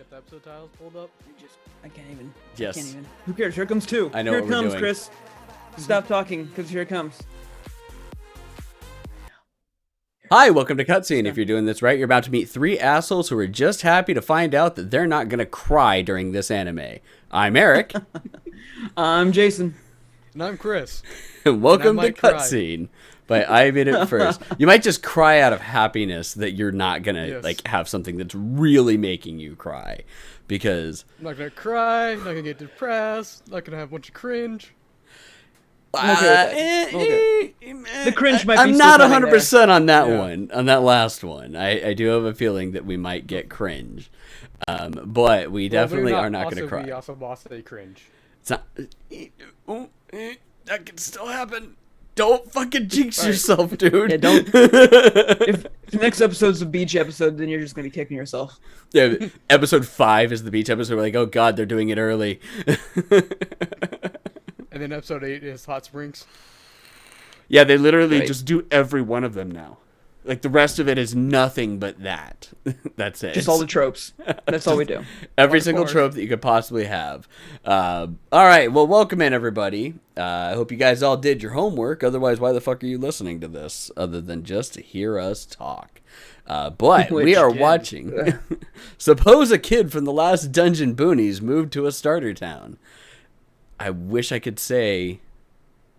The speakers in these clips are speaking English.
got the episode titles pulled up? I can't even. Yes. I can't even. Who cares? Here it comes two. I know here what it we're comes, doing. Chris. Stop talking, because here it comes. Hi, welcome to Cutscene. If you're doing this right, you're about to meet three assholes who are just happy to find out that they're not going to cry during this anime. I'm Eric. I'm Jason. And I'm Chris. And welcome to might cry. Cutscene by I Made It First. You might just cry out of happiness that you're not going to Yes. have something that's really making you cry. Because I'm not gonna cry, not gonna get depressed, not gonna have a bunch of cringe. The cringe might be I'm still not coming 100% on that Yeah. one, on that last one. I do have a feeling that we might get cringe. But we definitely are not going to cry. We also lost a cringe. It's not, that can still happen. Don't fucking jinx yourself, dude. Yeah, don't. If the next episode's a beach episode, then you're just gonna be kicking yourself. Yeah, episode 5 is the beach episode. We're like, oh god, they're doing it early. And then episode 8 is Hot Springs. Yeah, they literally Right. just do every one of them now. Like, the rest of it is nothing but that. That's it. Just all the tropes. That's all we do. Every Of single course. trope that you could possibly have. All right, well, welcome in, everybody. I hope you guys all did your homework. Otherwise, why the fuck are you listening to this? Other than just to hear us talk. But we Which are kid? watching. Suppose a kid from the Last Dungeon Boonies moved to a starter town. I wish I could say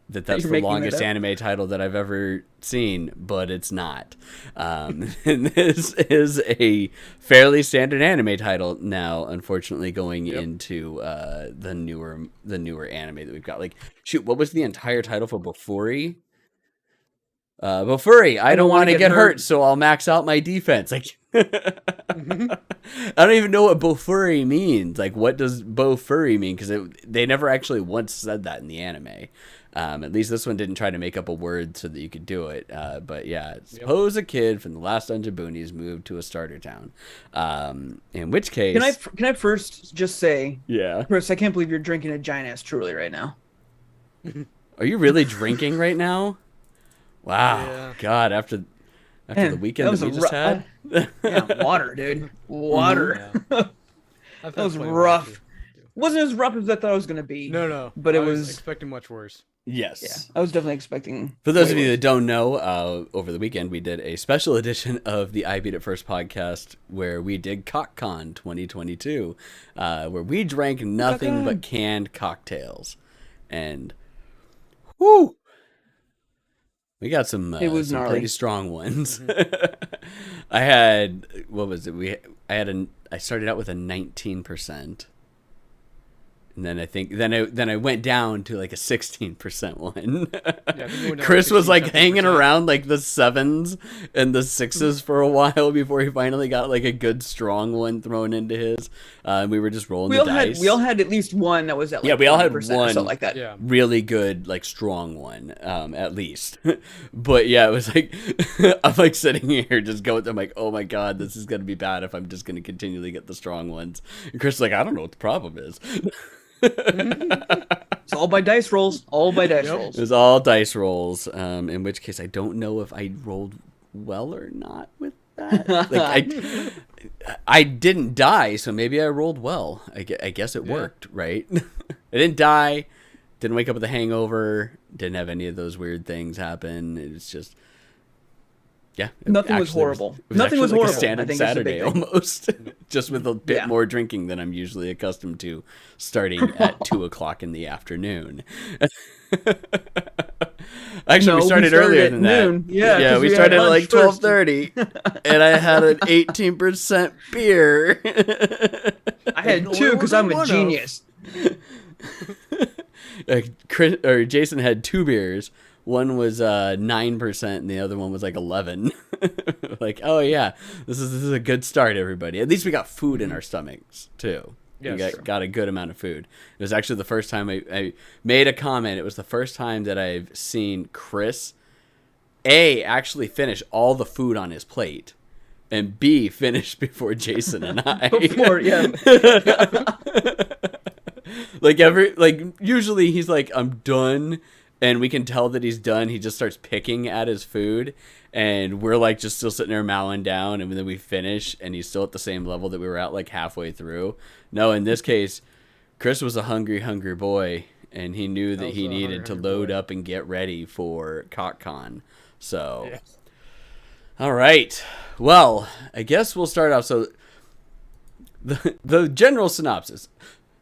that that's You're the making that longest up? anime title that I've ever seen, but it's not. And this is a fairly standard anime title now, unfortunately, going into the newer anime that we've got. Like, shoot, what was the entire title for Bofuri? Bofuri, I don't want to get hurt, so I'll max out my defense. Like, I don't even know what Bofuri means. Like, what does Bofuri mean? Because they never actually once said that in the anime. At least this one didn't try to make up a word so that you could do it. But yeah, suppose a kid from the Last Dungeon Boonies moved to a starter town. In which case, Can I first just say, yeah, Chris, I can't believe you're drinking a giant ass Truly right now. are you really drinking right now? Wow, Yeah. God, after Man, the weekend that we just had. Yeah, water, dude. Water. That That was rough. Wasn't as rough as I thought it was gonna be. No. But it I was. expecting much worse. Yes. Yeah, I was definitely expecting. For those way of you worse. that don't know, over the weekend we did a special edition of the I Beat It First podcast where we did CockCon 2022, where we drank nothing but canned cocktails, and whoo, we got some, It was some gnarly. pretty strong ones. I had, what was it? I started out with a 19%. And then I went down to like a 16% one. Yeah, I think you went down Chris to was like 16, hanging 17%. around like the 7s and the 6s for a while before he finally got like a good strong one thrown into his. We were just rolling the dice. We all had at least one that was at like Yeah, we all had 20% or one. something like that. Yeah. Really good, like strong one, at least. But yeah, it was like I'm like sitting here just going. I'm like, oh my god, this is gonna be bad if I'm just gonna continually get the strong ones. And Chris is like, I don't know what the problem is. It's all by dice rolls. All by dice It rolls. was all dice rolls. In which case, I don't know if I rolled well or not with that. Like I didn't die, so maybe I rolled well. I guess it worked, right? I didn't die. Didn't wake up with a hangover. Didn't have any of those weird things happen. It was just, yeah. Nothing was actually horrible. It was Nothing was actually like horrible. a standard I think it's a Saturday big thing. almost, just with a bit Yeah. more drinking than I'm usually accustomed to, starting at 2:00 in the afternoon. Actually, No, we started at earlier than noon. that. Yeah, Yeah, 'cause we we had started at lunch like first. 12:30, and I had an 18% beer. I had two because I'm a genius. Chris, or Jason had 2 beers. One was 9%, and the other one was like 11. Like, oh yeah, this is a good start, everybody. At least we got food in our stomachs too. Yes, We true. got a good amount of food. It was actually the first time I made a comment. It was the first time that I've seen Chris actually finish all the food on his plate, and B finish before Jason and I. Before, yeah. Like usually he's like, I'm done, and we can tell that he's done. He just starts picking at his food, and we're like just still sitting there mowing down, and then we finish, and he's still at the same level that we were at like halfway through. No, in this case, Chris was a hungry boy, and he knew that he needed to load up and get ready for CockCon. So, Yeah. All right. Well, I guess we'll start off. So, the general synopsis.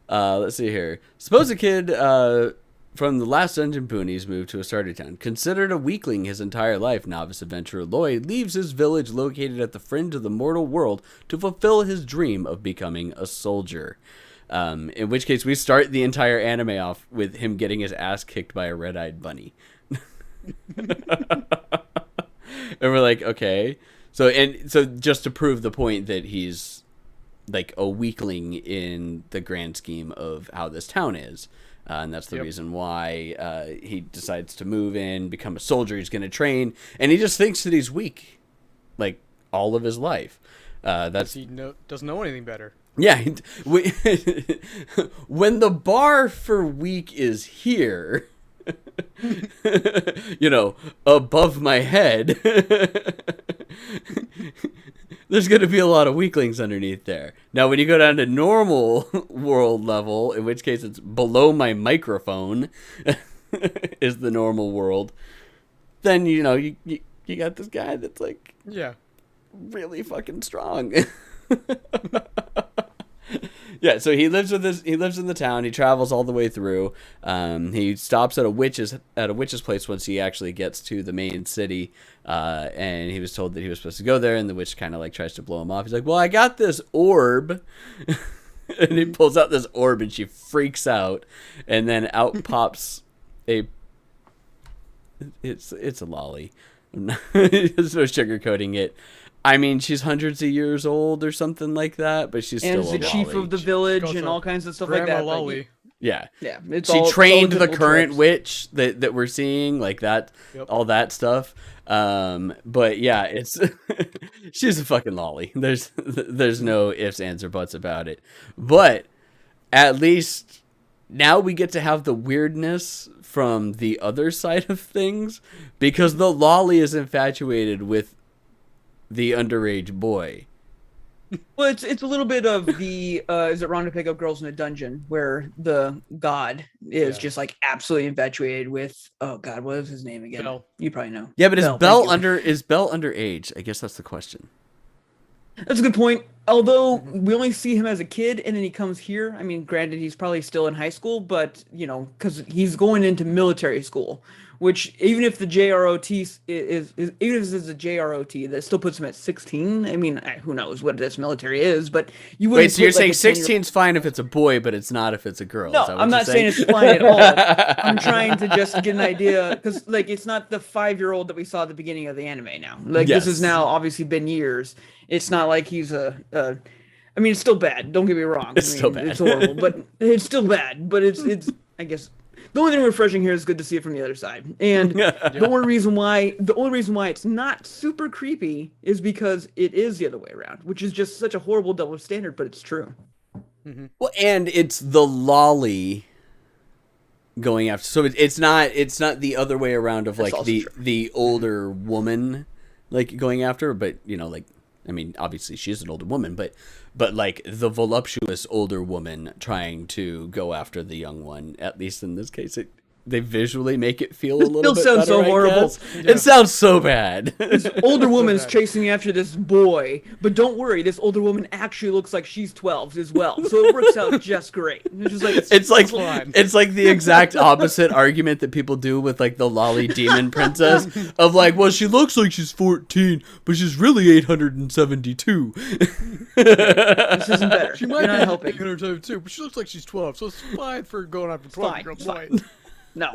Let's see here. Suppose a kid from the Last Dungeon Boonies moved to a starter town. Considered a weakling his entire life, novice adventurer Lloyd leaves his village located at the fringe of the mortal world to fulfill his dream of becoming a soldier. In which case, we start the entire anime off with him getting his ass kicked by a red-eyed bunny. And we're like, okay. So just to prove the point that he's like a weakling in the grand scheme of how this town is. And that's the reason why he decides to move in, become a soldier. He's going to train, and he just thinks that he's weak, like all of his life. He doesn't know anything better. Yeah, when the bar for weak is here, above my head, there's going to be a lot of weaklings underneath there. Now, when you go down to normal world level, in which case it's below my microphone, is the normal world, then, you got this guy that's like, really fucking strong. Yeah, so he lives in the town. He travels all the way through. He stops at a witch's place once he actually gets to the main city. And he was told that he was supposed to go there, and the witch kind of like tries to blow him off. He's like, "Well, I got this orb." And he pulls out this orb, and she freaks out, and then out pops it's a lolly. There's no sugarcoating it. I mean, she's hundreds of years old or something like that, but she's still a lolly. And the chief of the village and all kinds of stuff like that. Lolly. Yeah. Yeah. She trained the current witch that we're seeing, like that, all that stuff. But yeah, it's she's a fucking lolly. There's no ifs, ands, or buts about it. But at least now we get to have the weirdness from the other side of things, because the lolly is infatuated with the underage boy. Well, it's a little bit of the is it wrong to pick up girls in a dungeon, where the god is just like absolutely infatuated with, oh god, what is his name again? Bell. You probably know. Yeah, but is Bell underage? I guess that's the question. That's a good point. Although we only see him as a kid, and then he comes here. I mean, granted, he's probably still in high school, but because he's going into military school, which even if the JROT is even if this is a JROT, that still puts him at 16. I mean, who knows what this military is, but you wouldn't. Wait, so you're saying 16 is fine if it's a boy, but it's not if it's a girl? No, is that what I'm you're not saying it's fine at all. I'm trying to just get an idea, because like it's not the 5-year-old that we saw at the beginning of the anime now. Like this has now obviously been years. It's not like he's I mean, it's still bad. Don't get me wrong. It's still bad. It's horrible, but it's still bad. But it's I guess the only thing refreshing here is good to see it from the other side. And the only reason why it's not super creepy is because it is the other way around, which is just such a horrible double standard, but it's true. Mm-hmm. Well, and it's the lolly going after. So it's not the other way around of like the older woman like going after, but like, I mean, obviously she's an older woman, but like the voluptuous older woman trying to go after the young one. At least in this case, they visually make it feel a little bit better. It sounds so horrible. Yeah. It sounds so bad. This older woman's chasing after this boy, but don't worry, this older woman actually looks like she's 12 as well, so it works out just great. It's just like it's like the exact opposite argument that people do with like the lolly demon princess of like, well, she looks like she's 14, but she's really 872. This isn't better. She might be helping 872, but she looks like she's 12, so it's fine for going after 12-year-old boy. No,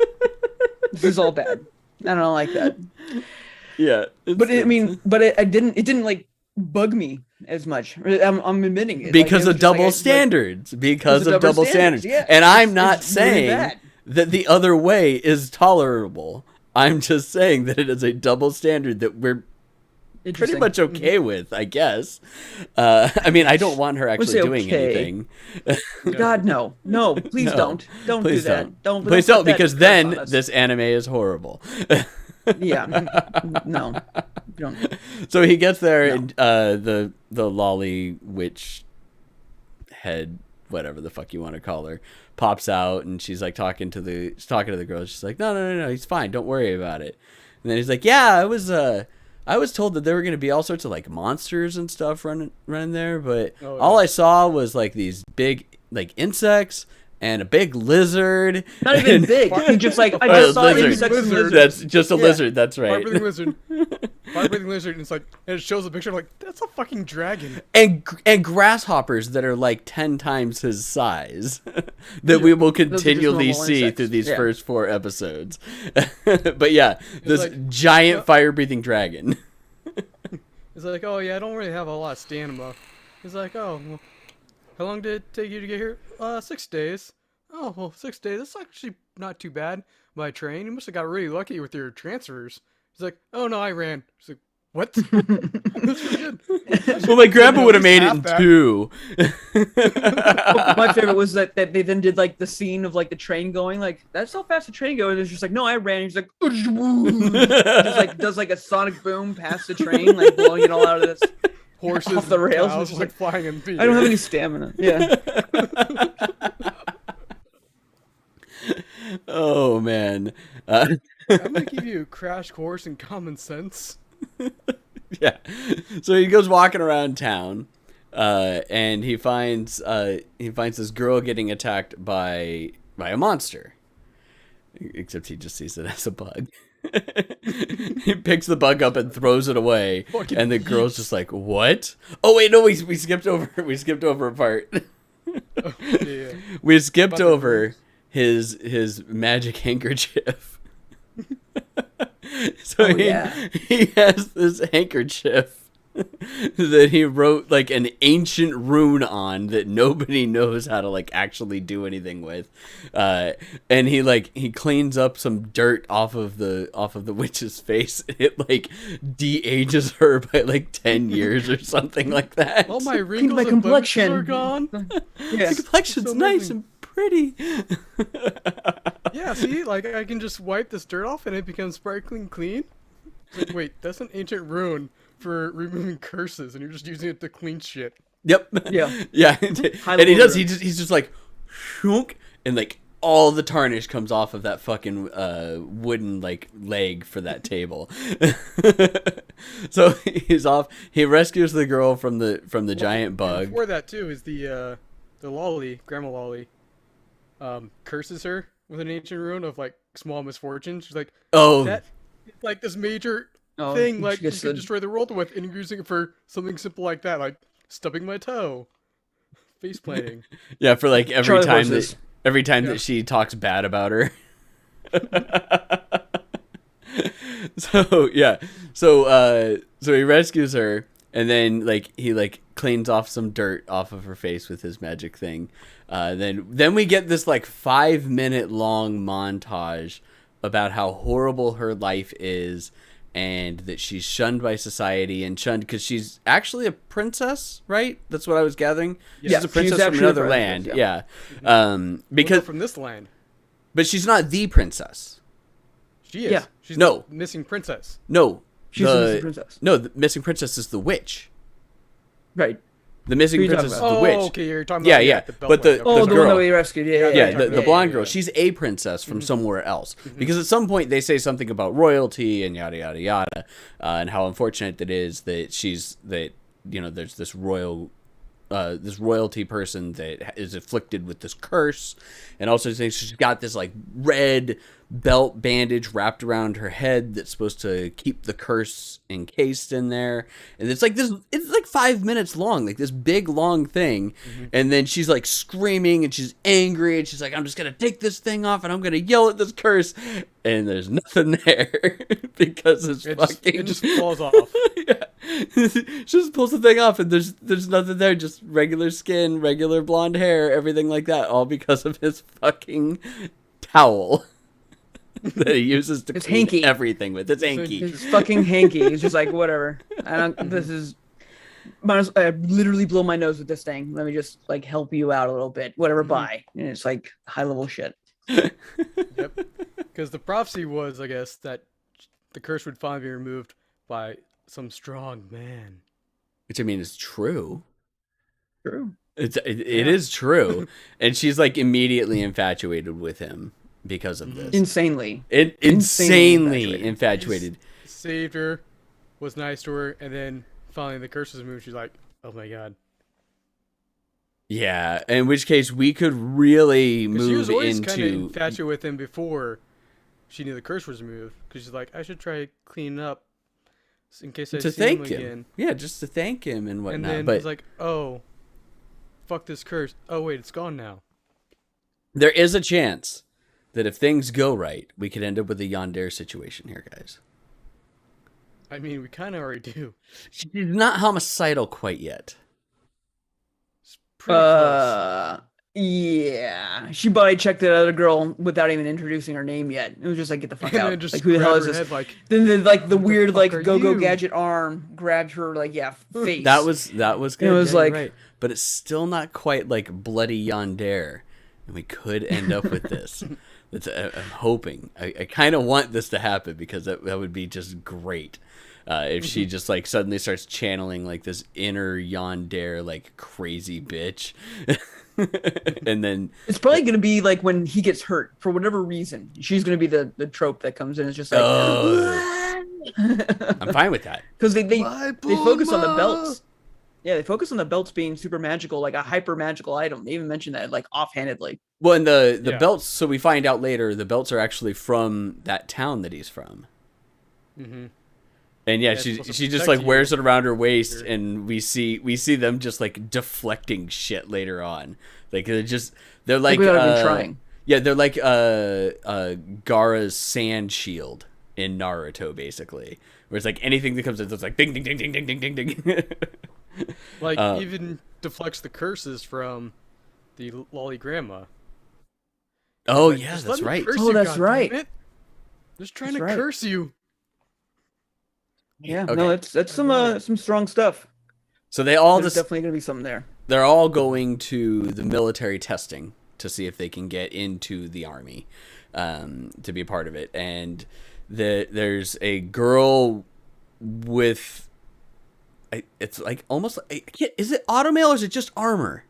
this is all bad. I don't like that. Yeah, but it didn't like bug me as much. I'm admitting it because of double standards. Because of double standards. Yeah, and I'm not saying that the other way is tolerable. I'm just saying that it is a double standard that we're pretty much okay with, I guess. I mean, I don't want her actually doing anything. God, no. Please No. don't Please do that. Don't. Please put don't, that because curse then on us. this anime is horrible. Yeah. No. Don't. So he gets there, and the lolly witch head, whatever the fuck you want to call her, pops out, and she's like talking to the girl. She's like, no, he's fine, don't worry about it. And then he's like, yeah, I was told that there were going to be all sorts of like monsters and stuff running there, but all I saw was like these big like insects and a big lizard. Not even big. He just like, I just saw insects and lizards. That's just a lizard. That's right. Fire-breathing lizard. Fire-breathing lizard. And it's like, and it shows a picture. I'm like, that's a fucking dragon. And grasshoppers that are like 10 times his size that we will continually see insects. through these first 4 episodes. But yeah, this like, giant fire-breathing dragon. It's like, oh yeah, I don't really have a lot of stamina. He's like, oh, well, how long did it take you to get here? 6 days. Oh, well, 6 days. That's actually not too bad by train. You must have got really lucky with your transfers. He's like, oh no, I ran. He's like, what? That's pretty good. Well, my grandpa would have made it in 2. My favorite was that they then did like the scene of like the train going, like, that's how fast the train goes. And it's just like, no, I ran. He's like, just like does like a sonic boom past the train, like blowing it all out of this. Horses Off the rails, and cows, it's just like flying in the I don't have any stamina. Yeah. Oh man. I'm gonna give you a crash course in common sense. Yeah. So he goes walking around town, and he finds this girl getting attacked by a monster. Except he just sees it as a bug. He picks the bug up and throws it away, and the girl's just like, "What? Oh wait, no, we skipped over a part. Yeah. We skipped over his magic handkerchief." So he has this handkerchief that he wrote like an ancient rune on that nobody knows how to like actually do anything with, and he cleans up some dirt off of the witch's face. It like de-ages her by like 10 years or something like that. All my wrinkles my and complexion blemishes are gone. Yeah. The complexion's So nice amazing. and pretty. Yeah, see, like I can just wipe this dirt off and it becomes sparkling clean. It's like, wait, that's an ancient rune for removing curses, and you're just using it to clean shit. Yep. Yeah. Yeah. And he does. He's just like, shunk, and like all the tarnish comes off of that fucking wooden like leg for that table. So he's off. He rescues the girl from the giant bug. Before that too is the lolly, Grandma Lolly, curses her with an ancient rune of like small misfortune. She's like, Oh, that is like this major Oh, thing, she like you gets could the- destroy the world with, and you're using it for something simple like that, like stubbing my toe, face planting. yeah. For like every Charlie time horses. that she talks bad about her. So yeah, so he rescues her, and then like he like cleans off some dirt off of her face with his magic thing. Then we get this like 5-minute long montage about how horrible her life is, and that she's shunned by society and shunned because she's actually a princess, right? That's what I was gathering. Yeah, She's a princess she's from actually a another princess, land. yeah. Yeah. Because Well, from this land, but she's not the princess. she is. Yeah. She's No. the missing princess. No. She's the missing princess. No, the missing princess is the witch. Right. The missing Who are you princess is talking the Oh, witch. okay, you're talking Yeah, about yeah. the But the- Beltway. Oh, the the girl. one that we rescued. Yeah. Yeah, yeah, the yeah, blonde yeah, girl. yeah. She's a princess from somewhere else. Because at some point they say something about royalty and yada yada yada, and how unfortunate it is that there's this royalty person that is afflicted with this curse, and also she's got this like red belt bandage wrapped around her head that's supposed to keep the curse encased in there, and it's like 5 minutes long, like this big long thing. And then she's like screaming and she's angry and she's like, I'm just gonna take this thing off and I'm gonna yell at this curse, and there's nothing there because It fucking just falls off. yeah. She just pulls the thing off and there's nothing there, just regular skin, regular blonde hair, everything like that, all because of his fucking towel. that he uses to It's clean hanky. everything with. It's hanky. It's fucking hanky. He's just like, whatever. I don't. This is. I literally blow my nose with this thing. Let me just like help you out a little bit. Whatever. Bye. And it's like high level shit. Yep. Because the prophecy was, I guess, that the curse would finally be removed by some strong man. Which I mean is true. True. It is true. And she's like immediately infatuated with him because of this. Insanely. Insanely infatuated. Saved her, was nice to her, and then finally the curse was removed. She's like, oh my god. Yeah, in which case we could really move she was always kind of into infatuated with him before she knew the curse was removed. Because she's like, I should try cleaning up in case I to see him thank him. again. Yeah, just to thank him and whatnot. And then but it's like, oh, fuck this curse. Oh wait, it's gone now. there is a chance that if things go right, we could end up with a Yandere situation here, guys. I mean, we kind of already do. She's not homicidal quite yet. It's pretty close. Yeah. She body checked that other girl without even introducing her name yet. It was just like, get the fuck And out. then just Like, who the hell grabbed is her this? head, like, Then the weird fuck like are go-go you? gadget arm grabbed her like face. That was good. It was yeah, you're like- right. But it's still not quite like bloody Yandere, and we could end up with this. I'm hoping. I kind of want this to happen because that would be just great. If she just like suddenly starts channeling like this inner Yandere like crazy bitch, and then It's probably gonna be like when he gets hurt for whatever reason. She's gonna be the trope that comes in. It's just like I'm fine with that. because they My focus on the Bulma! belts. Yeah, they focus on the belts being super magical, like a hyper magical item. They even mentioned that like offhandedly. Well, and the Yeah. belts. So we find out later the belts are actually from that town that he's from. Mm-hmm. And yeah, it's she supposed to just protect like you. wears it around her waist, Sure. and we see them just like deflecting shit later on. Like they're like without even trying. Yeah, they're like Gaara's sand shield in Naruto, basically. Where it's like anything that comes in, it's like ding ding ding ding ding ding ding ding. Like, even deflects the curses from the lolly grandma. Oh Like, yeah, just that's let me right. curse Oh, you, that's right. goddammit. Just trying That's to right. curse you. Yeah, Okay. no, that's some strong stuff. So they all There's just definitely gonna be something there. they're all going to the military testing to see if they can get into the army, to be a part of it. And there's a girl with, it's like almost, is it automail or is it just armor?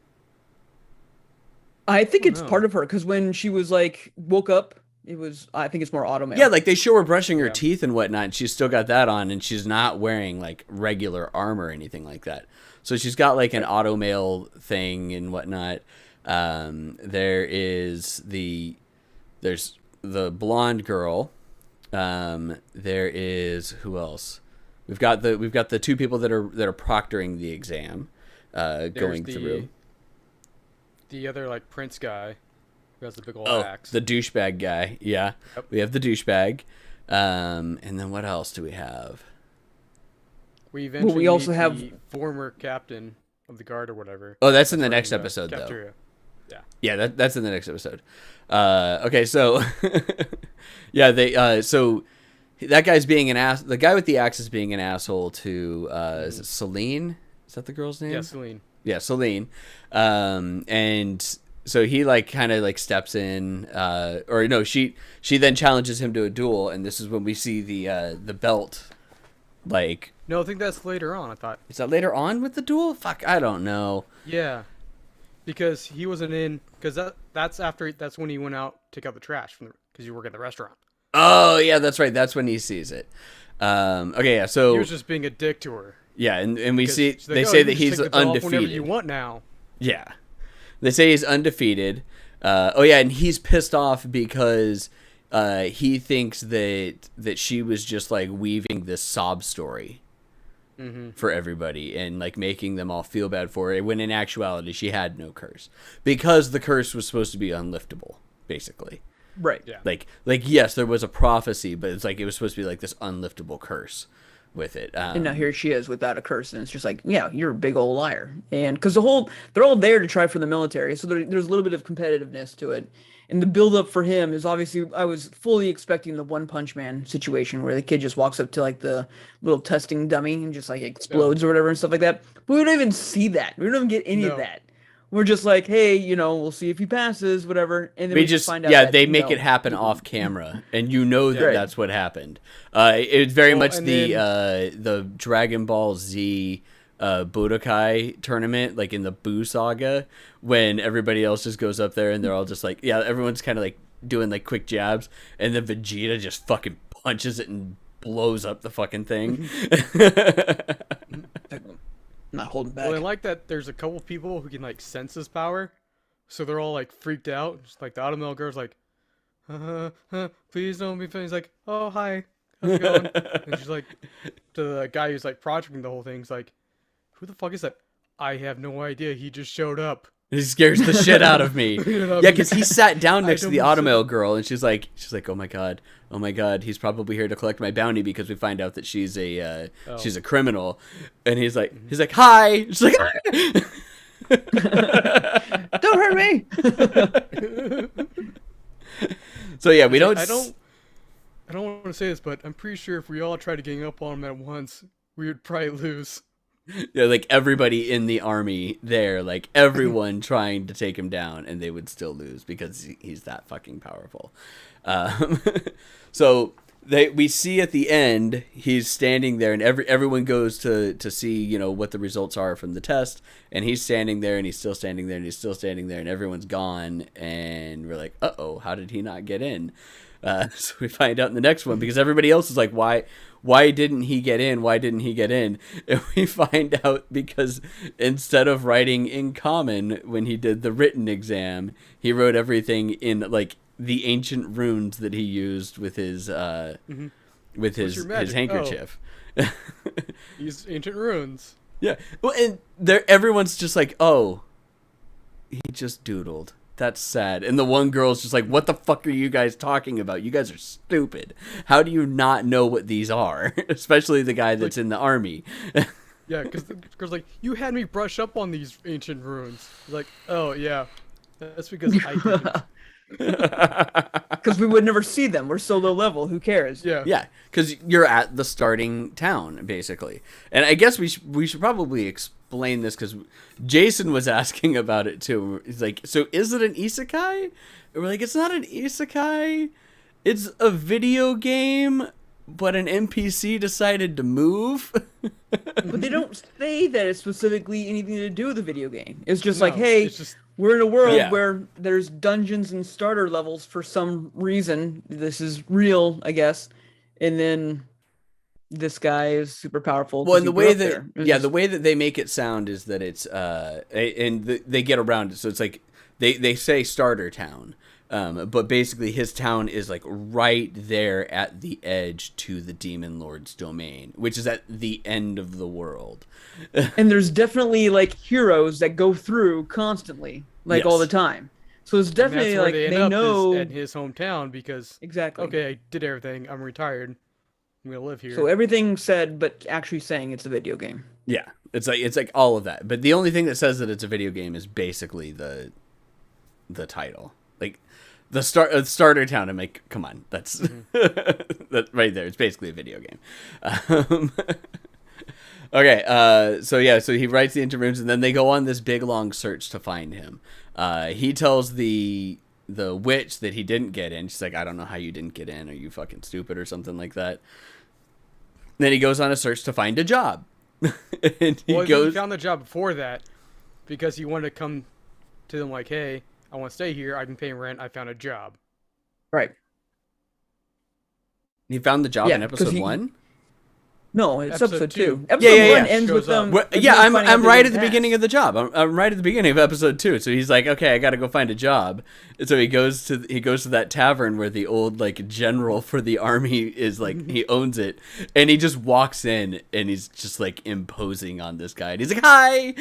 I think Oh, it's no. part of her because when she was like woke up, it was. I think it's more automatic. Yeah, like they show her brushing her Yeah. teeth and whatnot, and she's still got that on, and she's not wearing like regular armor or anything like that. So she's got like an automail thing and whatnot. There's the blonde girl. There is who else? We've got the two people that are proctoring the exam, going There's through. The other, like, prince guy who has the big old Oh, axe. the douchebag guy. Yeah, Yep. we have the douchebag. And then what else do we have? We eventually we also meet have- the former captain of the guard or whatever. Oh, that's in the running next episode, though. cafeteria. Yeah, that's in the next episode. Okay, so yeah, they so that guy's being an ass. The guy with the axe is being an asshole to is it Celine? Is that the girl's name? Yeah, Celine. Yeah, Celine. And so he like kind of like steps in, or no, she then challenges him to a duel, and this is when we see the belt. Like, No, I think that's later on, I thought. is that later on with the duel? Fuck, I don't know. Yeah. Because he wasn't in, because that's when he went out to take out the trash because you work at the restaurant. Oh yeah, that's right. That's when he sees it. Okay, yeah. So He was just being a dick to her. yeah, and we 'Cause see she's like, they "Oh, say you that can he's take the belt off whenever undefeated. you want now. Yeah, they say he's undefeated. Oh yeah, and he's pissed off because he thinks that she was just like weaving this sob story for everybody and like making them all feel bad for her, when in actuality she had no curse, because the curse was supposed to be unliftable, basically. right. Yeah. Like yes, there was a prophecy, but it's like it was supposed to be like this unliftable curse. with it. And now here she is without a curse, and it's just like, yeah, you're a big old liar. And because they're all there to try for the military, so there's a little bit of competitiveness to it. And the build up for him is obviously, I was fully expecting the One Punch Man situation where the kid just walks up to like the little testing dummy and just like explodes or whatever and stuff like that. But we don't even see that. We don't even get any of that. We're just like, hey, we'll see if he passes, whatever, and then we just find out. Yeah, that, they make it happen off camera, and that that's what happened. It's very much the Dragon Ball Z Budokai tournament, like in the Buu saga, when everybody else just goes up there and they're all just like, yeah, everyone's kind of like doing like quick jabs, and then Vegeta just fucking punches it and blows up the fucking thing. Not holding back. Well, I like that there's a couple people who can like sense his power, so they're all like freaked out. Just like the Automel girl's like, please don't be funny. He's like, oh hi, how's it going? And she's like, to the guy who's like projecting the whole thing, he's like, who the fuck is that? I have no idea. He just showed up. He scares the shit out of me. Yeah, because he sat down next to the Automel girl, and she's like, oh my god, he's probably here to collect my bounty, because we find out that she's a criminal, and he's like, hi. She's like, don't hurt me. So yeah, I don't want to say this, but I'm pretty sure if we all tried to gang up on him at once, we would probably lose. Yeah, like everybody in the army there, like everyone trying to take him down, and they would still lose because he's that fucking powerful. So we see at the end he's standing there, and everyone goes to see what the results are from the test, and he's standing there, and he's still standing there, and he's still standing there, and everyone's gone, and we're like, uh-oh, how did he not get in? So we find out in the next one, because everybody else is like, why didn't he get in? Why didn't he get in? And we find out because instead of writing in common when he did the written exam, he wrote everything in like the ancient runes that he used with his his handkerchief. Oh. These ancient runes. Yeah. Well, and everyone's just like, oh, he just doodled. That's sad. And the one girl's just like, what the fuck are you guys talking about? You guys are stupid. How do you not know what these are? Especially the guy that's in the army. Yeah, because the girl's like, you had me brush up on these ancient runes. Like, oh, yeah. That's because I didn't. Because we would never see them. We're so low level. Who cares? Yeah. Yeah, because you're at the starting town, basically. And I guess we should probably explain this, because Jason was asking about it too. He's like, so is it an isekai? And we're like, it's not an isekai. It's a video game, but an NPC decided to move. But they don't say that it's specifically anything to do with the video game. It's just like, hey, we're in a world where there's dungeons and starter levels for some reason. This is real, I guess. And then this guy is super powerful. Well, and the way that they make it sound is that it's they get around it. So it's like they say starter town. But basically his town is like right there at the edge to the Demon Lord's domain, which is at the end of the world. And there's definitely like heroes that go through constantly, like all the time. So it's definitely like they know at his hometown, because exactly. Okay, I did everything. I'm retired. I'm gonna live here. So everything said, but actually saying it's a video game. Yeah, it's like all of that. But the only thing that says that it's a video game is basically the title. Like the starter town. I'm like, come on, that's that right there. It's basically a video game. Okay, so he writes the interrooms, and then they go on this big long search to find him. He tells the witch that he didn't get in. She's like, I don't know how you didn't get in. Are you fucking stupid or something like that? Then he goes on a search to find a job. And he found the job before that because he wanted to come to them like, hey, I want to stay here. I can pay rent. I found a job. Right. He found the job in episode 1? No, it's episode 2. Episode 1 ends with them. I'm right at the beginning of the job. I'm right at the beginning of episode 2. So he's like, okay, I got to go find a job. And so he goes to that tavern where the old like general for the army is, like, he owns it, and he just walks in and he's just like imposing on this guy. And he's like, hi.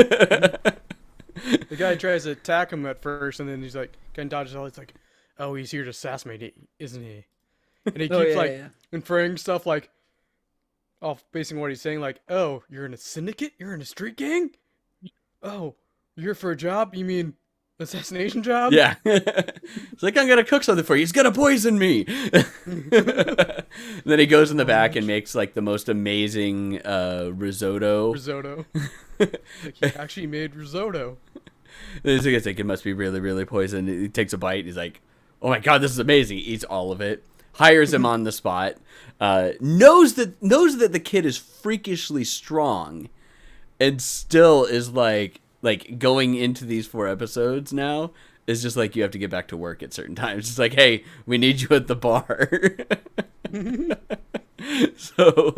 The guy tries to attack him at first, and then he's like, kind of dodges all. It's like, oh, he's here to assassinate, isn't he? And he keeps inferring stuff like, off basing what he's saying, like, oh, you're in a syndicate? You're in a street gang? Oh, you're here for a job? You mean assassination job? Yeah. It's like, I'm going to cook something for you. He's going to poison me. Then he goes in the back and makes like the most amazing risotto. Risotto. Like, he actually made risotto. He's like, it must be really, really poison. He takes a bite. He's like, oh my God, this is amazing. He eats all of it. Hires him on the spot. Knows that the kid is freakishly strong, and still is like going into these 4 episodes now is just like, you have to get back to work at certain times. It's like, hey, we need you at the bar. So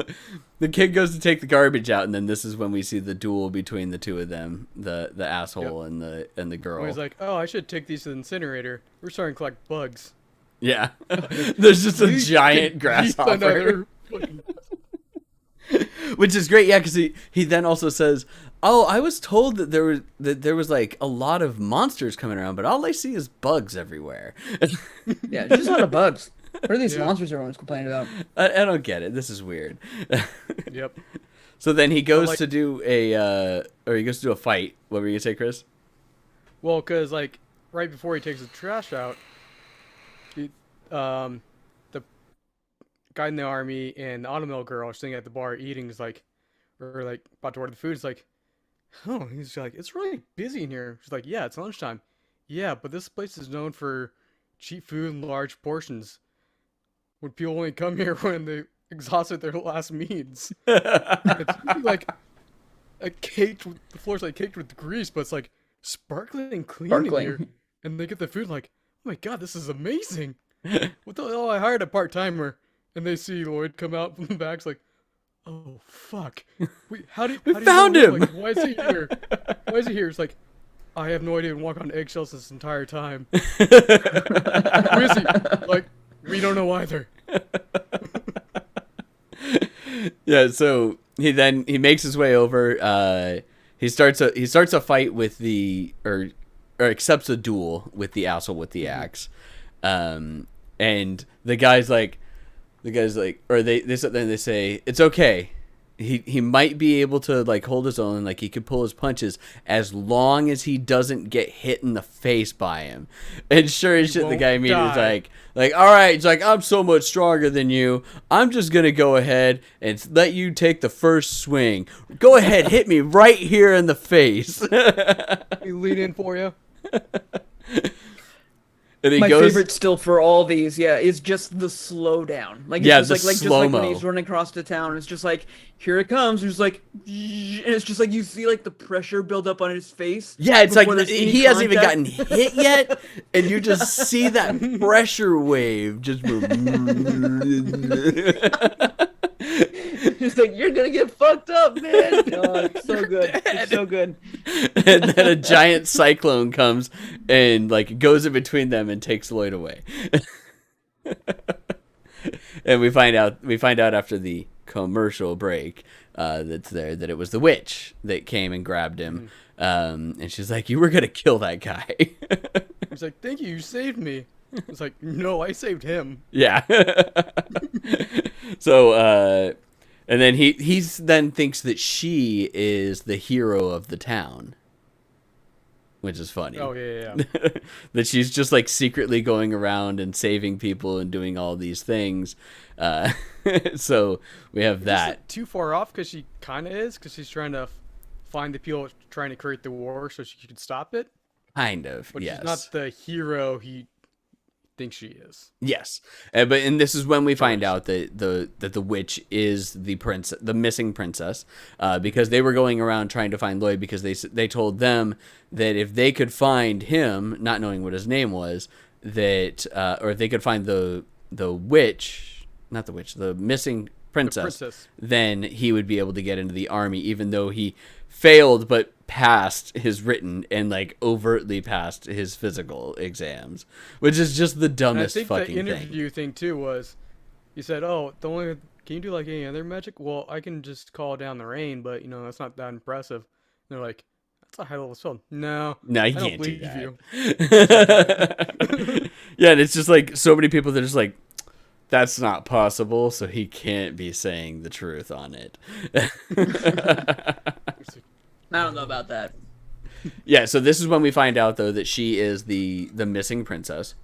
the kid goes to take the garbage out, and then this is when we see the duel between the two of them, the asshole and the girl. When he's like, oh, I should take these to the incinerator. We're starting to collect bugs. Yeah. There's just a giant grasshopper. Which is great, yeah, because he then also says, oh, I was told that there was like a lot of monsters coming around, but all I see is bugs everywhere. Yeah, there's just a lot of bugs. What are these monsters everyone's complaining about? I don't get it. This is weird. Yep. So then he goes to do a fight. What were you gonna say, Chris? Well, because, like, right before he takes the trash out, the guy in the army and the automill girl are sitting at the bar eating, is like, or like about to order the food. It's like, oh, he's like, it's really busy in here. She's like, yeah, it's lunchtime. Yeah, but this place is known for cheap food and large portions. When people only come here when they exhausted their last means. It's like the floor's like caked with grease, but it's like sparkling clean in here. And they get the food like, oh my God, this is amazing. What the hell? I hired a part-timer. And they see Lloyd come out from the back. It's like, oh, fuck. How do you found know him. Like, why is he here? Why is he here? It's like, I have no idea. And walk on eggshells this entire time. Who is he? Like, we don't know either. Yeah, so he makes his way over. He starts a fight with or accepts a duel with the asshole with the axe. And the guy's like, or they say it's okay. He might be able to like hold his own, like he could pull his punches as long as he doesn't get hit in the face by him. And sure as shit, the guy immediately is like, all right, it's like, I'm so much stronger than you. I'm just gonna go ahead and let you take the first swing. Go ahead, hit me right here in the face. We lean in for you. And My favorite still for all these, is just the slowdown. Like, it's just like when he's running across the town, it's just like, here it comes. It's like, and it's just like you see like the pressure build up on his face. Yeah, it's like he hasn't even gotten hit yet, and you just see that pressure wave just move. It's like, you're gonna get fucked up, man. Oh, it's so good. It's so good. And then a giant cyclone comes and like goes in between them and takes Lloyd away. And we find out after the commercial break that it was the witch that came and grabbed him. And she's like, you were gonna kill that guy. He's like, thank you, you saved me. It's like, no, I saved him. Yeah. So and then he then thinks that she is the hero of the town, which is funny. Oh yeah. That she's just like secretly going around and saving people and doing all these things. So we have that. Too far off, because she kind of is, because she's trying to find the people trying to create the war so she could stop it. Kind of, but yes. She's not the hero he thinks she is. Yes, and this is when we find out that the witch is the missing princess, because they were going around trying to find Lloyd, because they told them that if they could find him, not knowing what his name was, that or if they could find the missing princess, then he would be able to get into the army, even though he failed but passed his written and like overtly passed his physical exams, which is just the dumbest fucking thing. I think the interview thing too was, he said, oh, can you do like any other magic? Well, I can just call down the rain, but that's not that impressive. And they're like, that's a high level spell. No, you can't do that. Yeah, and it's just like so many people that are just like, that's not possible, so he can't be saying the truth on it. I don't know about that. Yeah, so this is when we find out though that she is the missing princess.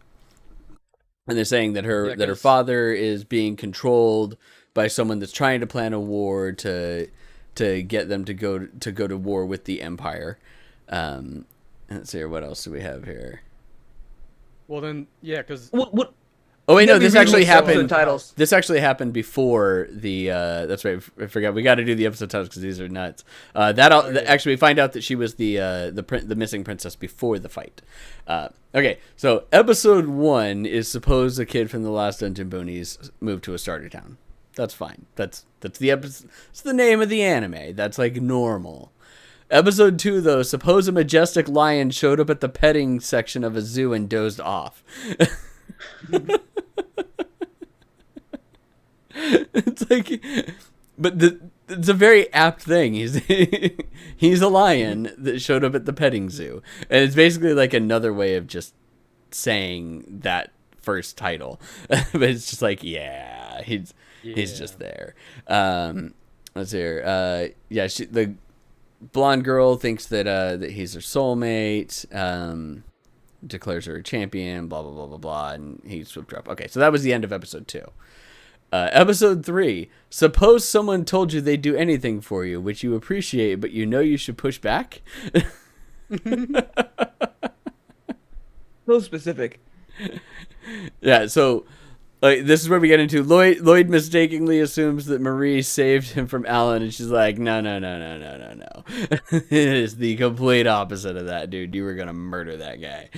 And they're saying that her father is being controlled by someone that's trying to plan a war to get them to go to war with the Empire. Let's see here, what else do we have here? Well then, yeah, because What? Oh wait, no, Maybe this read actually the episode happened. titles. This actually happened before the. That's right. I forgot. We got to do the episode titles because these are nuts. Actually, we find out that she was the missing princess before the fight. Okay, so episode 1 is suppose a kid from the Last Dungeon Boonies moved to a starter town. That's fine. That's the episode. It's the name of the anime. That's like normal. Episode 2 though, suppose a majestic lion showed up at the petting section of a zoo and dozed off. It's like, but it's a very apt thing. He's a lion that showed up at the petting zoo, and it's basically like another way of just saying that first title. But it's just like, yeah, he's just there. Let's see here. Yeah, the blonde girl thinks that he's her soulmate. Declares her a champion. Blah blah blah blah blah, and he swooped her up. Okay, so that was the end of episode 2. Episode 3. Suppose someone told you they'd do anything for you, which you appreciate, but you know you should push back. So specific. Yeah, so this is where we get into Lloyd mistakenly assumes that Marie saved him from Alan, and she's like, no. It is the complete opposite of that, dude. You were gonna murder that guy.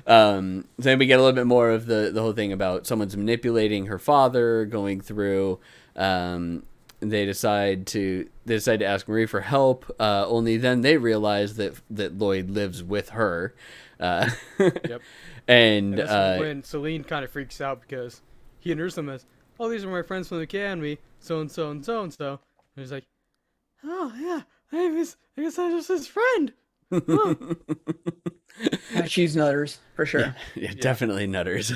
So then we get a little bit more of the whole thing about someone's manipulating her father, going through. They decide to ask Marie for help. Only then they realize that Lloyd lives with her. Yep. And that's when Celine kind of freaks out because he enters them as, oh, these are my friends from the academy, so and so and so and so. And he's like, oh yeah, I guess I'm just his friend. Huh. She's nutters for sure. Yeah, definitely nutters.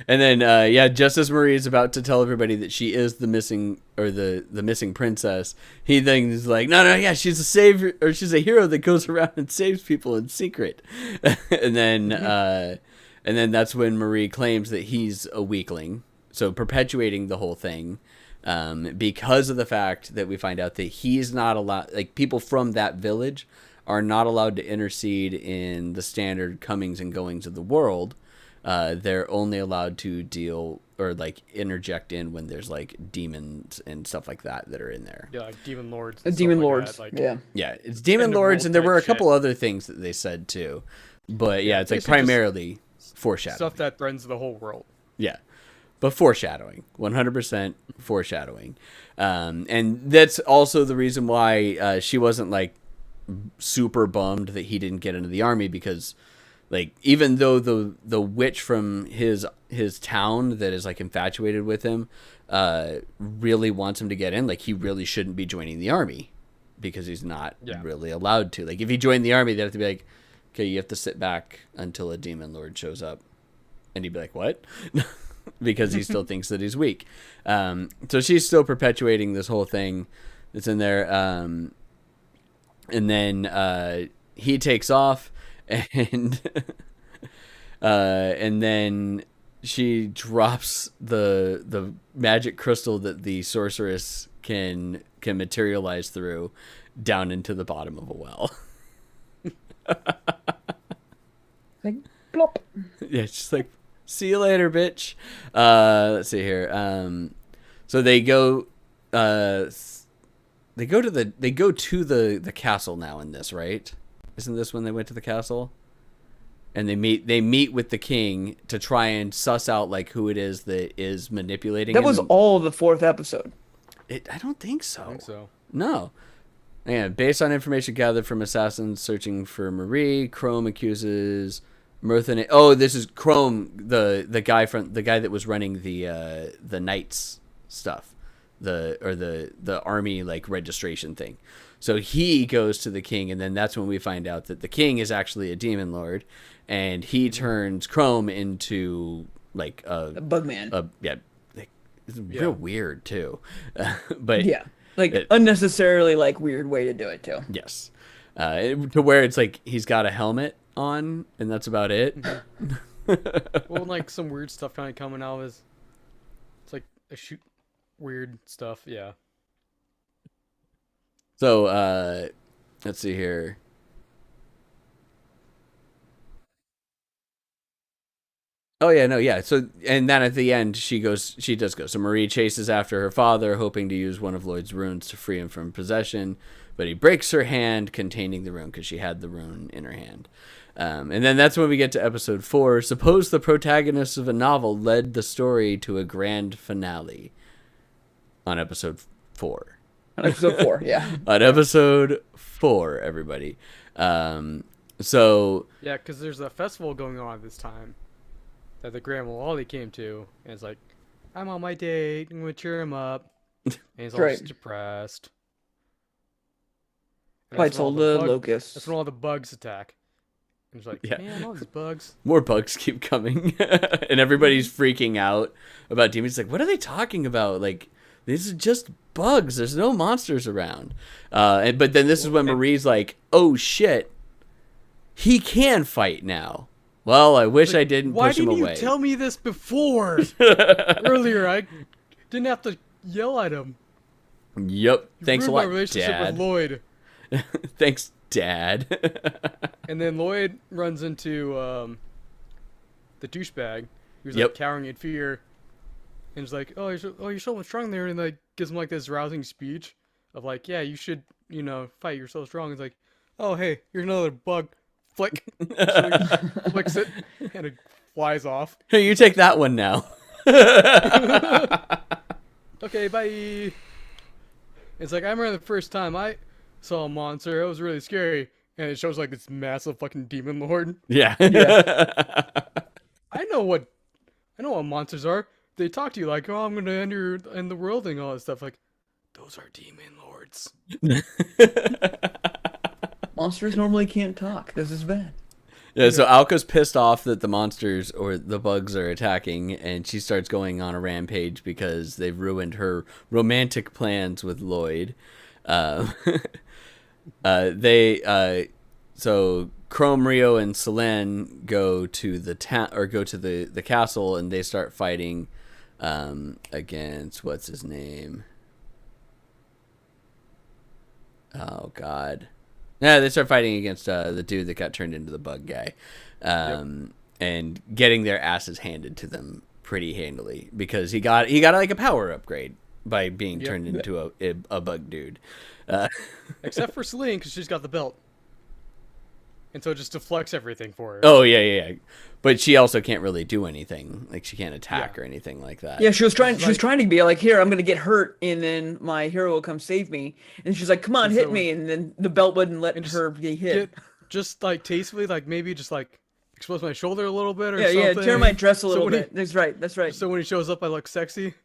And then just as Marie is about to tell everybody that she is the missing princess, he then is like, no, yeah, she's a savior, or she's a hero that goes around and saves people in secret. And then that's when Marie claims that he's a weakling, so perpetuating the whole thing. Because of the fact that we find out that he's not allowed, like people from that village are not allowed to intercede in the standard comings and goings of the world. They're only allowed to deal or like interject in when there's like demons and stuff like that are in there. Yeah, like demon lords. Demon like lords. Like, yeah, it's demon End of lords, world and there were a type couple shit. other things that they said too. But yeah, it's like basically just primarily foreshadowing. stuff that threatens the whole world. Yeah, but foreshadowing, 100% foreshadowing, and that's also the reason why she wasn't like super bummed that he didn't get into the army, because like even though the witch from his town that is like infatuated with him really wants him to get in, like he really shouldn't be joining the army because he's not really allowed to. Like if he joined the army, they'd have to be like, okay, you have to sit back until a demon lord shows up, and he'd be like, what? Because he still thinks that he's weak. So she's still perpetuating this whole thing that's in there. And then he takes off, and then she drops the magic crystal that the sorceress can materialize through down into the bottom of a well. Like plop. Yeah, it's just like, see you later, bitch. Let's see here. So they go. They go to the castle now in this, right? Isn't this when they went to the castle? And they meet with the king to try and suss out like who it is that is manipulating That him. was all the 4th episode. I don't think so. I think so. No. Yeah, based on information gathered from assassins searching for Marie, Chrome accuses Mirtha. Oh, this is Chrome, the guy that was running the Knights stuff. The army like registration thing. So he goes to the king, and then that's when we find out that the king is actually a demon lord, and he turns Chrome into like A Bugman. yeah, like, it's real weird too. But Yeah. Like unnecessarily like weird way to do it too. yes, to where it's like he's got a helmet on and that's about it. Well, like some weird stuff kind of coming out is it's like a shoot weird stuff. Yeah. So let's see here. Oh yeah, no, yeah. So and then at the end she does go. So Marie chases after her father, hoping to use one of Lloyd's runes to free him from possession, but he breaks her hand containing the rune because she had the rune in her hand. And then that's when we get to episode 4. Suppose the protagonist of a novel led the story to a grand finale. On episode 4. On episode 4, yeah. On episode 4, everybody. So Yeah, because there's a festival going on this time that the Grandma Wally came to, and it's like, I'm on my date, I'm gonna cheer him up, and he's all Right. just depressed. And Fights all the locusts. That's when all the bugs attack. And it's like, Yeah. man, all these bugs. more bugs keep coming, and everybody's freaking out about demons. Like, what are they talking about? Like, these are just bugs. There's no monsters around. But then this is when Marie's like, "Oh shit, he can fight now." Well, I wish I didn't Why push him didn't away. you tell me this before? Earlier, I didn't have to yell at him. Yep. You Thanks a ruined lot, my relationship Dad. with Lloyd. Thanks, Dad. And then Lloyd runs into the douchebag who's Yep. like cowering in fear, and is like, "Oh, you're so strong there," and like gives him like this rousing speech of like, "Yeah, you should, fight. You're so strong." It's like, "Oh, hey, here's another bug." Flick, so he flicks it, and it flies off. Hey, you take that one now. Okay, bye. It's like I remember the first time I saw a monster. It was really scary, and it shows like this massive fucking demon lord. Yeah. I know what monsters are. They talk to you like, "Oh, I'm gonna end the world," and all that stuff. Like, those are demon lords. Monsters normally can't talk. This is bad. Yeah, so Alka's pissed off that the monsters or the bugs are attacking, and she starts going on a rampage because they've ruined her romantic plans with Lloyd. So Chrome, Rio, and Selene go to the the castle, and they start fighting against what's his name? Oh God. Yeah, they start fighting against the dude that got turned into the bug guy, and getting their asses handed to them pretty handily because he got like a power upgrade by being turned into a bug dude. Except for Selene, because she's got the belt, and so it just deflects everything for her. Oh yeah. But she also can't really do anything. Like she can't attack or anything like that. Yeah, she was trying to be like, here, I'm gonna get hurt, and then my hero will come save me. And she's like, come on, hit me, and then the belt wouldn't let her get hit. Just like tastefully, like maybe just like expose my shoulder a little bit or Yeah, something. tear my dress a little when he- bit. That's right. So when he shows up, I look sexy.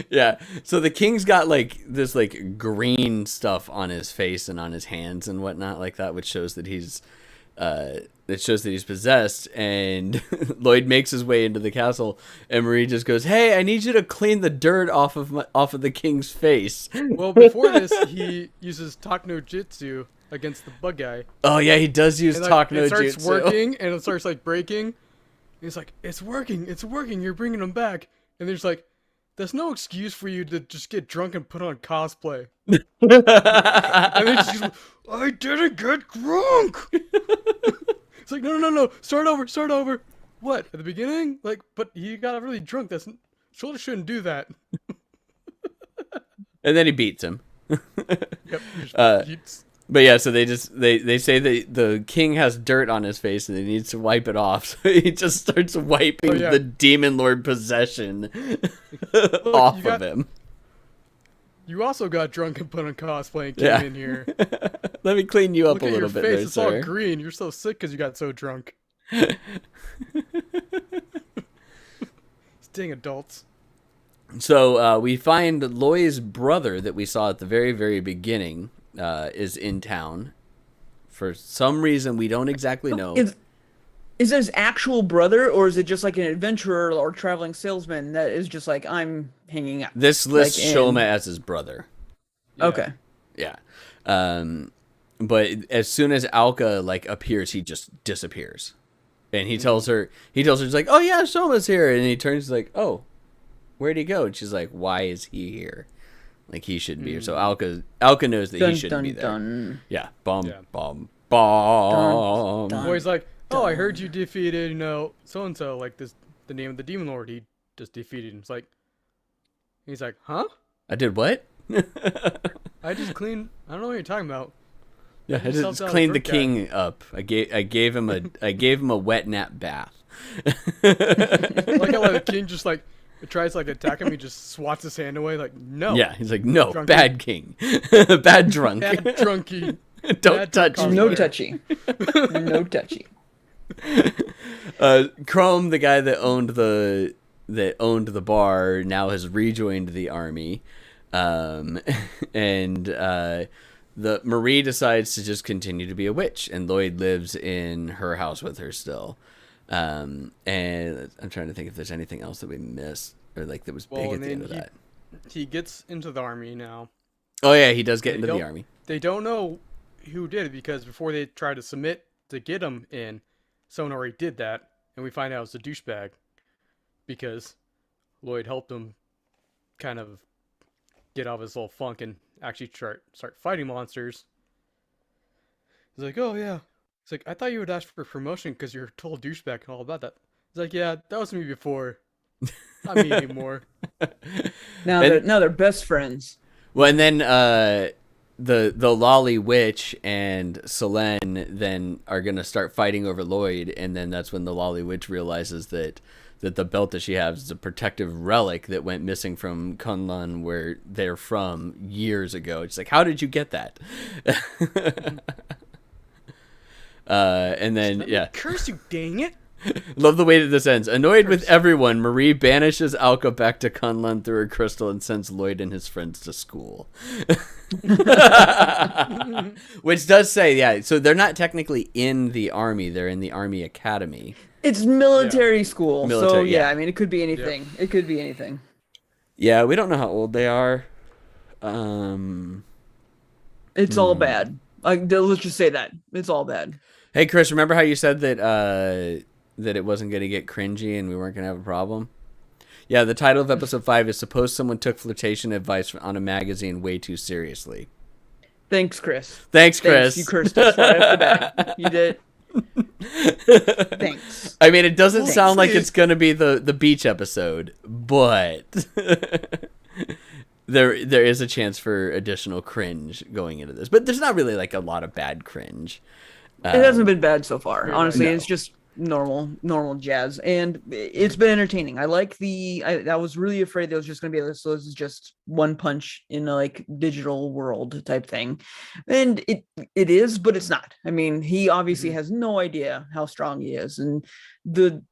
Yeah. So the king's got like this like green stuff on his face and on his hands and whatnot like that, which shows that he's possessed. And Lloyd makes his way into the castle, and Marie just goes, "Hey, I need you to clean the dirt off of the king's face." Well, before this, he uses Talk No Jitsu against the bug guy. Oh yeah, he does use And, like, Talk No it starts Jutsu. working, and it starts like breaking. And he's like, "It's working. You're bringing him back." And there's like, "There's no excuse for you to just get drunk and put on cosplay." And then she's like, "I didn't get drunk." It's like, no. Start over. What? At the beginning? Like, but he got really drunk. Shoulder shouldn't do that. And then he beats him. Yep. But yeah, so they say that the king has dirt on his face and he needs to wipe it off. So he just starts wiping the demon lord possession off of him. You also got drunk and put on cosplay and came in here. Let me clean you up Look a at your little bit face. there, It's sir. all green. You're so sick because you got so drunk. Dang adults. So we find Loy's brother that we saw at the very, very beginning is in town. For some reason we don't exactly know. Is it his actual brother, or is it just like an adventurer or traveling salesman that is just like, I'm hanging out? This Like lists Shoma in as his brother. Yeah. okay. Yeah. But as soon as Alka like appears, he just disappears. And he tells her, he's like, oh yeah, Shoma's here. And he turns like, oh, where'd he go? And she's like, why is he here? Like he shouldn't be here. So Alka knows that he Dun shouldn't dun be there. dun. Yeah. Bomb, Yeah. bomb, Dun, bomb. dun. Boy's like, oh, I heard you defeated, so and so. Like this, the name of the demon lord he just defeated. And it's like, he's like, huh? I did what? I just cleaned. I don't know what you're talking about. Yeah, I just cleaned the king up. I gave him a wet nap bath. Like how like, the king just like tries to like attack him, he just swats his hand away. Like no. Yeah, he's like, no, Drunky. bad king, bad drunk, Bad drunky. don't bad touch drunk me. No cosplayer. touchy. No touchy. Chrome, the guy that owned the bar, now has rejoined the army, and the Marie decides to just continue to be a witch, and Lloyd lives in her house with her still. And I'm trying to think if there's anything else that we missed or like that was big Well, at the end of and that. he gets into the army now. Oh yeah, he does get They into the don't- army. They don't know who did it because before they try to submit to get him in, someone already did that, and we find out it's a douchebag because Lloyd helped him kind of get out of his little funk and actually start fighting monsters. He's like, oh yeah. It's like, I thought you would ask for promotion because you're a total douchebag and all about that. He's like, yeah, that was me before. Not me anymore. Now they're best friends. Well, and then the Lolly Witch and Selene then are gonna start fighting over Lloyd, and then that's when the Lolly Witch realizes that the belt that she has is a protective relic that went missing from Kunlun, where they're from years ago. It's like, how did you get that? And then yeah, Curse you, dang it. love the way that this ends. Annoyed with everyone, Marie banishes Alka back to Kunlun through her crystal and sends Lloyd and his friends to school. Which does say, yeah, so they're not technically in the army, they're in the army academy. It's military school, so Military, yeah, yeah. I mean, it could be anything. It could be anything. Yeah, we don't know how old they are. It's all bad. Like, let's just say that it's all bad. Hey Chris, remember how you said that that it wasn't gonna get cringy and we weren't gonna have a problem? Yeah, the title of episode 5 is "Suppose Someone Took Flirtation Advice on a Magazine Way Too Seriously." Thanks, Chris. Thanks, Chris. You cursed us right off the bat. You did. Thanks. I mean, it doesn't Thanks, sound like Chris. it's gonna be the beach episode, but there is a chance for additional cringe going into this. But there's not really like a lot of bad cringe. It hasn't been bad so far. Honestly, No. it's just normal jazz, and it's been entertaining. I like I was really afraid that it was just gonna be this. So this is just one punch in a like digital world type thing, and it is, but it's not. I mean, he obviously has no idea how strong he is, and the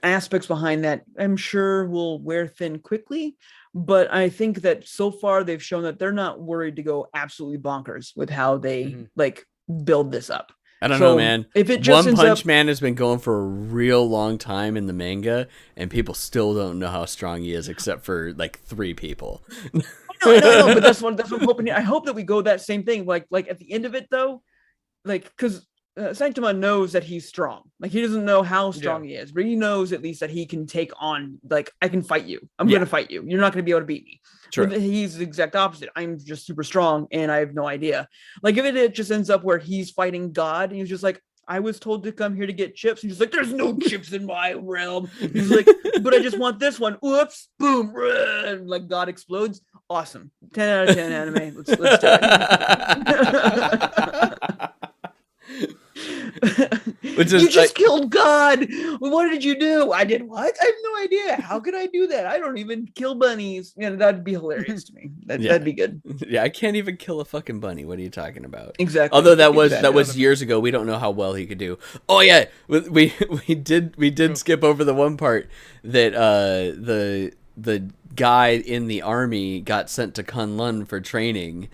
aspects behind that, I'm sure, will wear thin quickly. But I think that so far they've shown that they're not worried to go absolutely bonkers with how they like build this up. I don't So, know, man. if it just One ends Punch up- Man has been going for a real long time in the manga, and people still don't know how strong he is, except for like 3 people. No, but that's what I'm hoping. I hope that we go that same thing. Like at the end of it, though, like because Sanctuma knows that he's strong. Like he doesn't know how strong he is, but he knows at least that he can take on. Like I can fight you. I'm gonna fight you. You're not gonna be able to beat me. True. But he's the exact opposite. I'm just super strong, and I have no idea. Like if it just ends up where he's fighting God, and he's just like, I was told to come here to get chips. And he's like, there's no chips in my realm. He's like, but I just want this one. Whoops, boom, and like God explodes. Awesome. 10 out of 10 anime. Let's do it. Which is You just like- killed God. What did you do? I did what? I have no idea. How could I do that? I don't even kill bunnies. That'd be hilarious to me. That'd be good. Yeah, I can't even kill a fucking bunny. What are you talking about? Exactly. Although that was Exactly. years ago, we don't know how well he could do. Oh yeah, we did skip over the one part that the guy in the army got sent to Kunlun for training,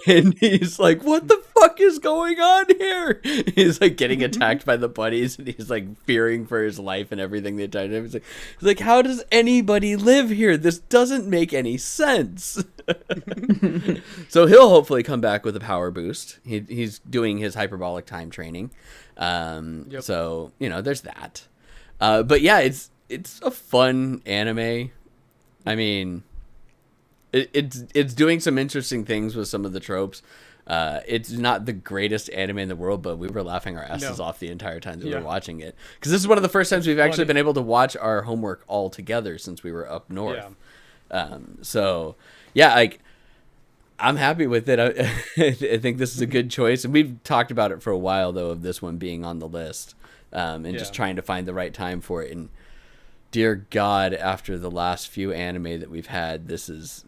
and he's like, what the fuck is going on here? He's like getting attacked by the buddies, and he's like fearing for his life and everything they tried to him. He's like, how does anybody live here? This doesn't make any sense. So he'll hopefully come back with a power boost. He's doing his hyperbolic time training. So, there's that. But yeah, it's a fun anime. I mean, it's doing some interesting things with some of the tropes. It's not the greatest anime in the world, but we were laughing our asses off the entire time that we were watching it. Because this is one of the first times we've actually been able to watch our homework all together since we were up north. So, yeah, like, I'm happy with it. I think this is a good choice. And we've talked about it for a while, though, of this one being on the list. And just trying to find the right time for it. And dear God, after the last few anime that we've had, this is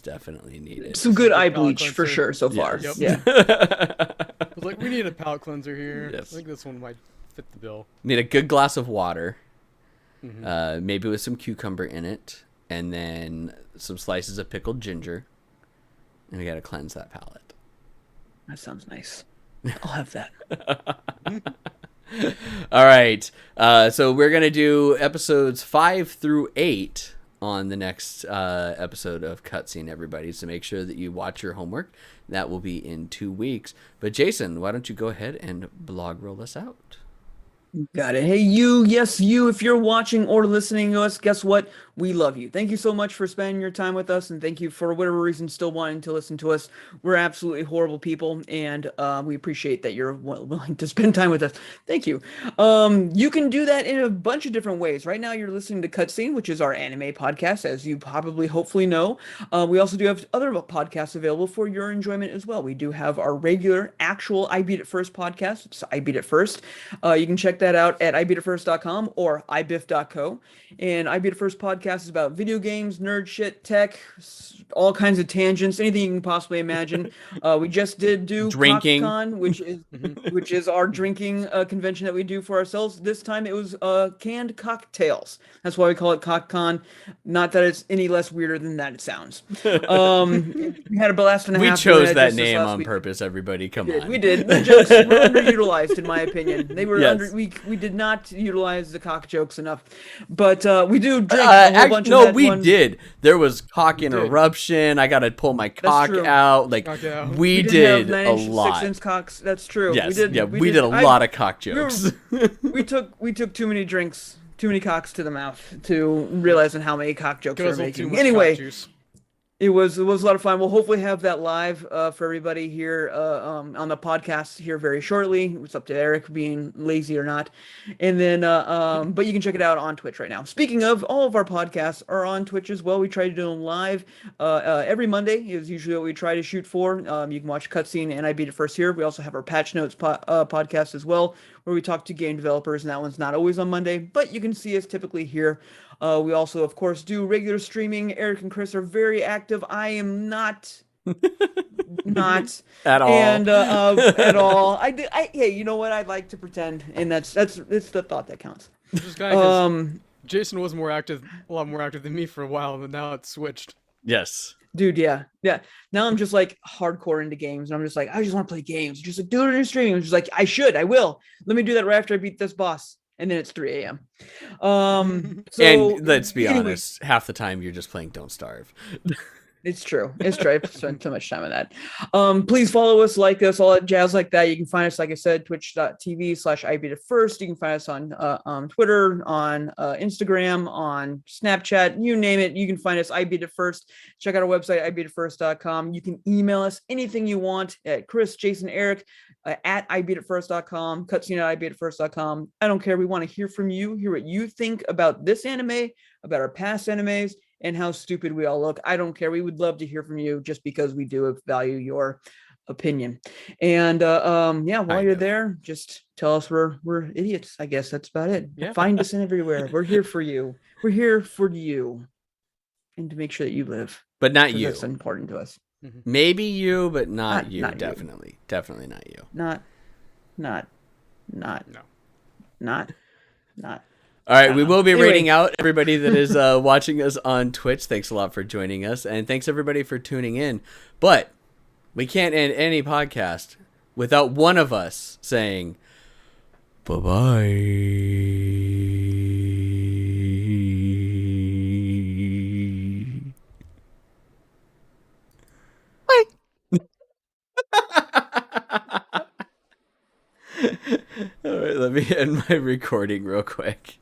definitely needed. Some good eye bleach for sure so far. Yep. Yeah. I was like, we need a palate cleanser here. Yes. I think this one might fit the bill. Need a good glass of water, maybe with some cucumber in it, and then some slices of pickled ginger. And we got to cleanse that palate. That sounds nice. I'll have that. All right. So we're going to do episodes 5 through 8 on the next episode of Cutscene, everybody. So make sure that you watch your homework. That will be in 2 weeks. But Jason, why don't you go ahead and blog roll us out? Got it. Hey, you. Yes, you. If you're watching or listening to us, guess what? We love you. Thank you so much for spending your time with us, and thank you for whatever reason still wanting to listen to us. We're absolutely horrible people, and we appreciate that you're willing to spend time with us. Thank you. You can do that in a bunch of different ways. Right now, you're listening to Cutscene, which is our anime podcast, as you probably hopefully know. We also do have other podcasts available for your enjoyment as well. We do have our regular, actual I Beat It First podcast. It's I Beat It First. You can check that out at ibeatitfirst.com or ibiff.co. And I Beat It First podcast is about video games, nerd shit, tech, all kinds of tangents, anything you can possibly imagine. We just did do Drinking. CockCon, which is our drinking convention that we do for ourselves. This time it was canned cocktails. That's why we call it CockCon. Not that it's any less weirder than that it sounds. We had a blast and a half. We chose that name on purpose, everybody. Come on. We did. The jokes were underutilized, in my opinion. They were Yes. we did not utilize the cock jokes enough. But we do drink a whole bunch of that we one. did. There was cock interruption. I got to pull my cock true. out. Like, Cock out. we did did have a 9-inch, lot. 6-inch cocks. That's true. Yes, we did a lot of cock jokes. We took too many drinks, too many cocks to the mouth to realizing how many cock jokes we were Guzzled too making. much Anyway, cock juice. it was a lot of fun. We'll hopefully have that live for everybody here on the podcast here very shortly. It's up to Eric being lazy or not. And then, but you can check it out on Twitch right now. Speaking of, all of our podcasts are on Twitch as well. We try to do them live every Monday is usually what we try to shoot for. You can watch Cutscene and I Beat It First here. We also have our Patch Notes podcast as well, where we talk to game developers, and that one's not always on Monday, but you can see us typically here. We also, of course, do regular streaming. Eric and Chris are very active. I am not At all. and at all. Hey, you know what? I'd like to pretend, and it's the thought that counts. Just kinda 'cause Jason was a lot more active than me for a while, but now it's switched. Yes. Dude, yeah. Now I'm just like hardcore into games, and I'm just like, I just want to play games. Just like, do it in your stream. I'm just like, I will. Let me do that right after I beat this boss. And then it's 3 a.m. So, And let's be anyway, honest, half the time you're just playing Don't Starve. It's true. I've spent so much time on that. Please follow us, like us, all that jazz like that. You can find us, like I said, twitch.tv/ibeatitfirst. You can find us on Twitter, on Instagram, on Snapchat, you name it. You can find us, I Beat It First. Check out our website, ibeatitfirst.com. You can email us anything you want at Chris, Jason, Eric, at ibeatitfirst.com, cutscene at ibeatitfirst.com. I don't care. We want to hear from you, hear what you think about this anime, about our past animes, and how stupid we all look. I don't care. We would love to hear from you, just because we do value your opinion. And while you're there, just tell us we're idiots. I guess that's about it. Yeah. Find us in everywhere. We're here for you. We're here for you, and to make sure that you live. But not 'Cause you. That's important to us. Maybe you, but not you. Not you. Definitely not you. Not. No. Not. All right, we will be Anyway. rating out everybody that is watching us on Twitch. Thanks a lot for joining us, and thanks everybody for tuning in. But we can't end any podcast without one of us saying bye-bye. All right, let me end my recording real quick.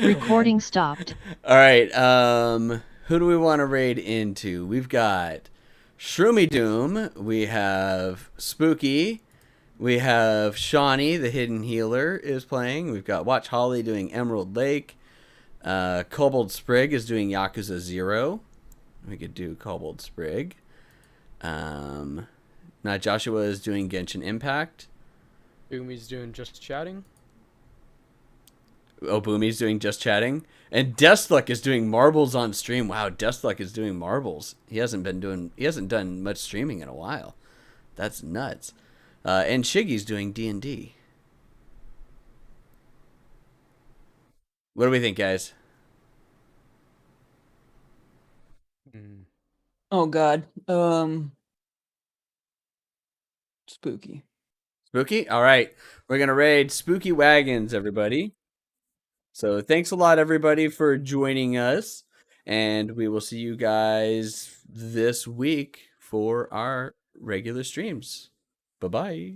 Recording stopped. All right, who do we want to raid into? We've got Shroomy Doom, we have Spooky, we have Shawnee, the Hidden Healer, is playing. We've got Watch Holly doing Emerald Lake. Kobold Sprig is doing Yakuza 0. We could do Kobold Sprig. Not Joshua is doing Genshin Impact. Boomy's doing just chatting. Oh, Boomy's doing Just Chatting. And Deathluck is doing marbles on stream. Wow, Deathluck is doing marbles. He hasn't done much streaming in a while. That's nuts. And Shiggy's doing D&D. What do we think, guys? Oh God. Spooky. Spooky? All right. We're going to raid Spooky Wagons, everybody. So thanks a lot, everybody, for joining us. And we will see you guys this week for our regular streams. Bye-bye.